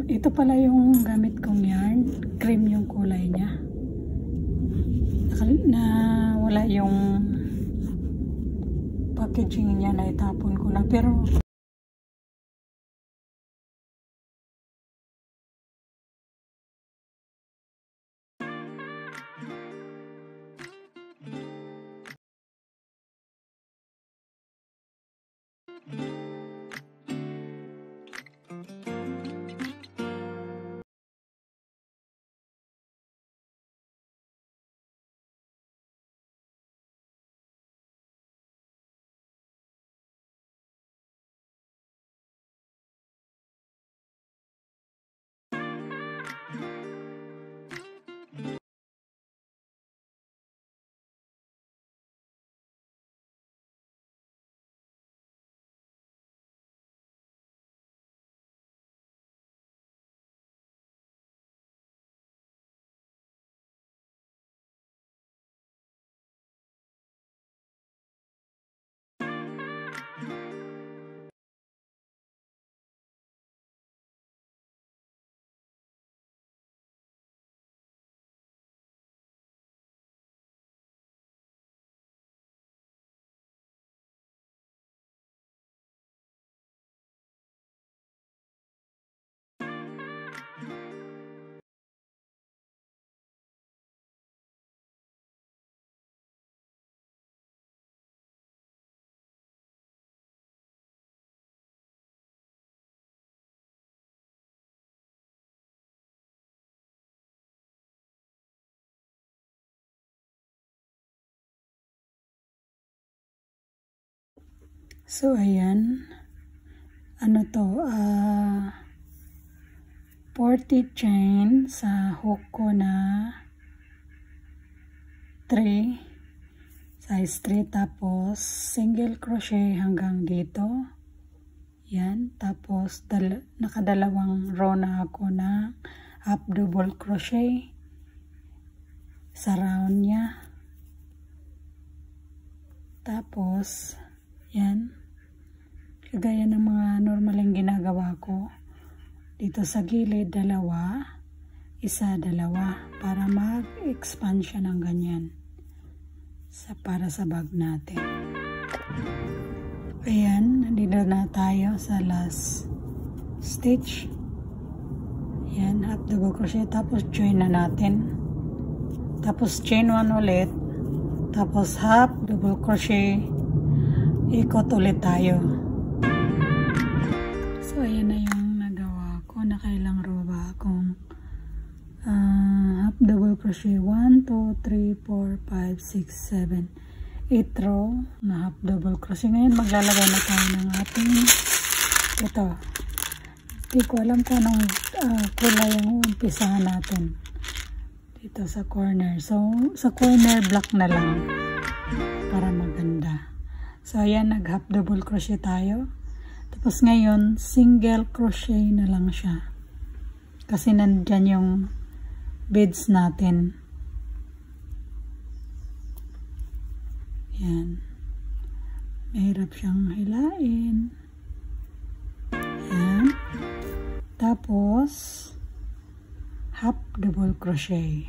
Ito pala yung gamit kong yarn. Cream yung kulay niya. Wala yung packaging niya, na itapon ko lang. Pero so ayan, ano to, 40 chain sa hook ko na 3, size 3, tapos single crochet hanggang dito, yan, tapos nakadalawang row na ako na half double crochet sa round niya, tapos yan, kagaya ng mga normaling ginagawa ko. Dito sa gilid, dalawa, isa, dalawa, para mag-expand siya ng ganyan. Para sa bag natin. Ayan, nandito na tayo sa last stitch. Ayan, half double crochet, tapos join na natin. Tapos chain 1 ulit, tapos half double crochet, ikot ulit tayo. So ayan na yung nagawa ko. Nakailang row ba akong half double crochet? 1, 2, 3, 4, 5, 6, 7, 8 row na half double crochet. Ngayon maglalagay na tayo ng ating ito. Hindi ko alam kung anong kulay yung umpisahan natin dito sa corner. So sa corner black na lang para maganda. So ayan, nag half double crochet tayo. Tapos ngayon, single crochet na lang siya. Kasi nandyan yung beads natin. Yan. Mahirap siyang hilain. Yan. Tapos, half double crochet.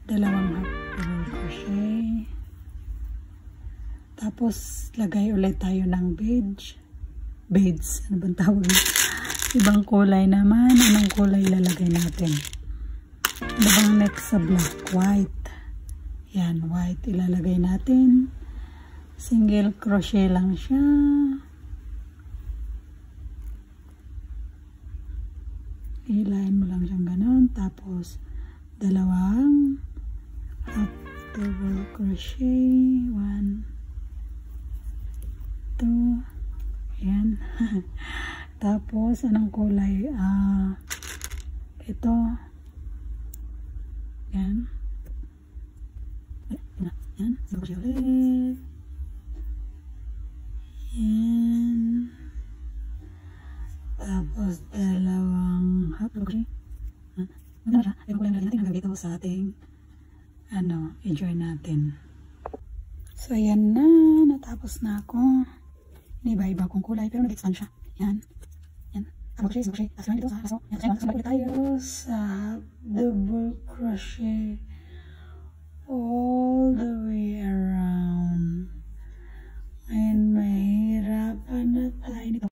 Dalawang half double crochet. Tapos, lagay ulit tayo ng beads. Ano bang tawag? Ibang kulay naman. Anong kulay lalagay natin? Ano bang next sa black? White. Yan, white. Ilalagay natin. Single crochet lang siya. Hilahin mo lang siyang ganon. Tapos, dalawang half double crochet. 1, 2, ayan. Tapos anong kulay? Ito, yan, yan, ulit, yan, tapos dalawang half crochet. Maganda siya. Yung kulay natin hanggang dito sa ating i-join natin. So ayan na, natapos na ako. Iniba-iba kong kulay pero nag-expand siya. Yan. Yan. tayo sa double crochet all the way around. Ngayon mahirapan na tayo nito.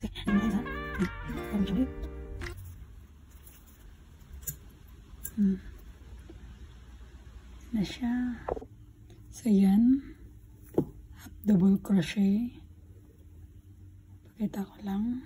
Na siya. So yan, half double crochet. Pakita ko lang.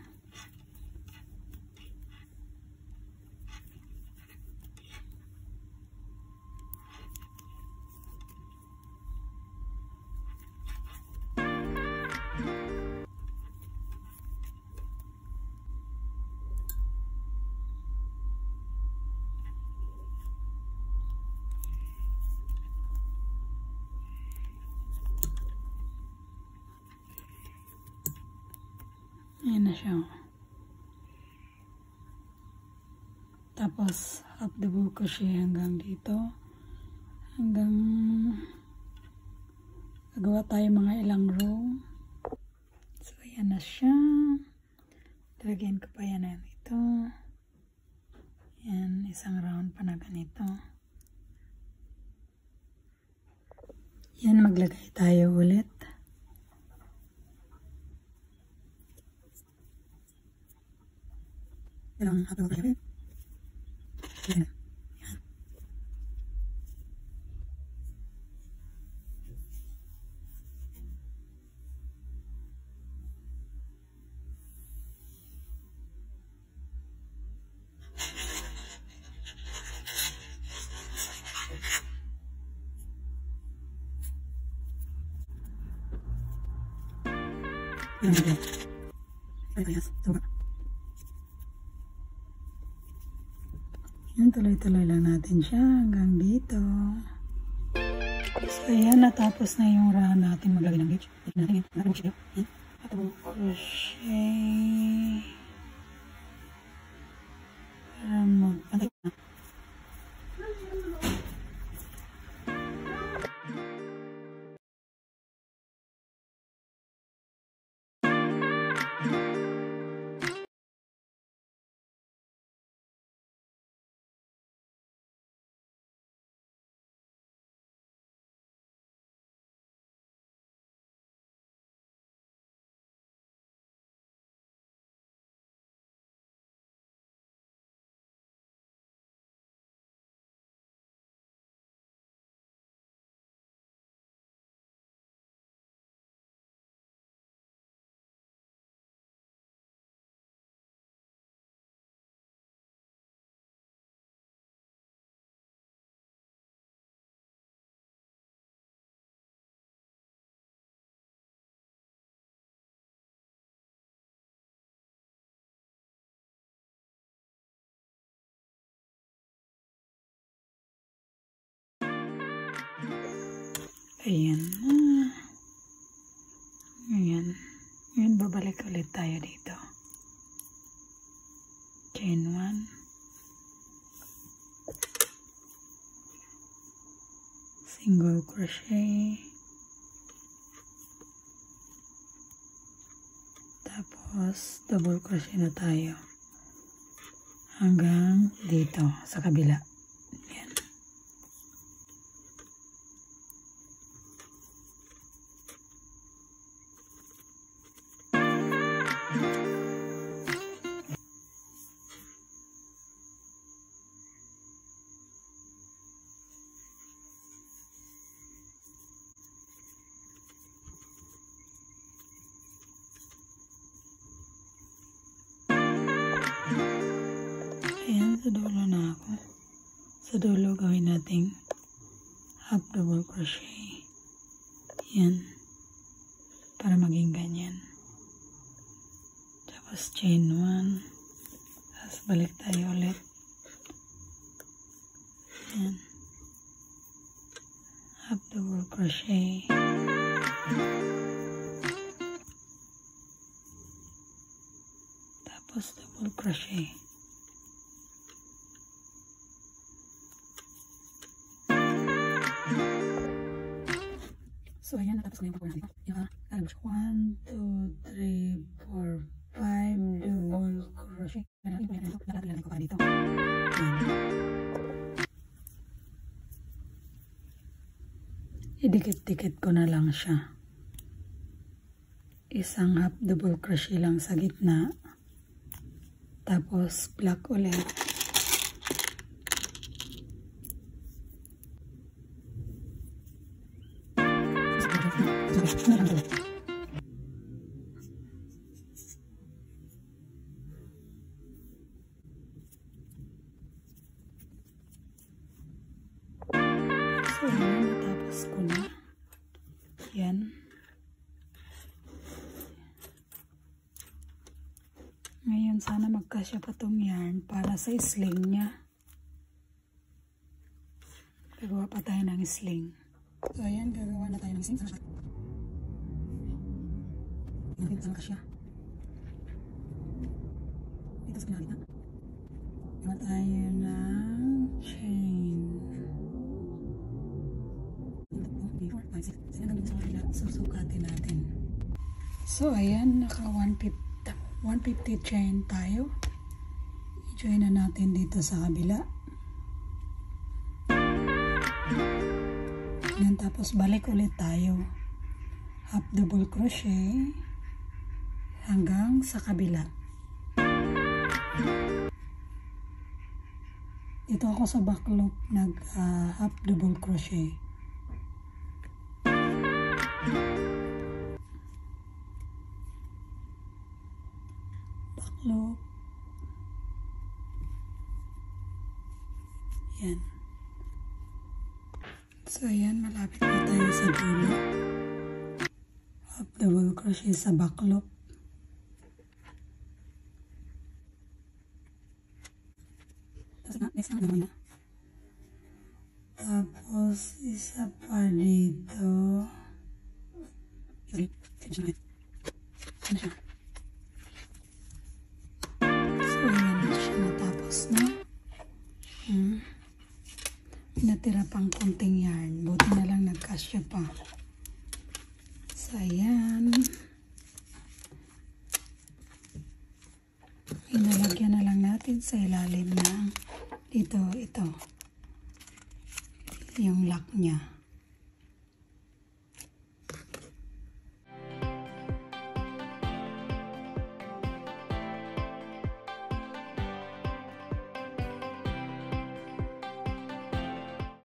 Ayan na siya. Tapos, half double crochet hanggang dito. Hanggang gagawa tayo mga ilang row. So, ayan na siya. Talagyan ko pa yan na ito. Yan, isang round pa na ganito. Yan, maglagay tayo ulit. Ilang hato ba yun? Yan. Yan. Yan, tuloy-tuloy lang natin siya hanggang dito. So, ayan, natapos na yung round natin. Maglagay ng gauge. Natin yan. Crochet. Para magpantay na. Ayan na. Ayan. Ngayon, babalik ulit tayo dito. Chain 1. Single crochet. Tapos, double crochet na tayo. Hanggang dito, sa kabila. Ayan. Ayan, sa dulo na ako. Sa dulo gawin nating half double crochet. Yan. Para maging ganyan. Tapos chain 1. Tapos balik tayo ulit. Yan. Half double crochet. Tapos double crochet. So, ayan, natapos ko yung papunan dito. Yung alam mo siya. 1, 2, 3, 4, 5 double crochet. Lalagay ko pa dito. Idikit-dikit ko na lang siya. Isang half double crochet lang sa gitna. Tapos black ulit. So, yan, natapos ko na. Yan. Ngayon, sana magkasya pa tong yarn para sa sling niya. Gagawa pa tayo ng sling. So, ayan, gagawa na tayo ng sling. Hindi sana kasya. Dito sa pinakita. Gawa tayo ng chain. Susukatin natin. So, ayan, naka 150 chain tayo. I-join na natin dito sa kabila. Yan, tapos balik ulit tayo. Half double crochet hanggang sa kabila. Dito ako sa back loop nag half double crochet. Back loop. Yan. So, ayan, malapit na tayo sa dulo. Half double crochet sa back loop. Tapos, isa pa dito. So, ayan na siya, natapos na. Natira pang konting yarn. Buti na lang nagkasya pa. So, ayan. Inalagyan na lang natin sa ilalim ng ito. Yung lock niya.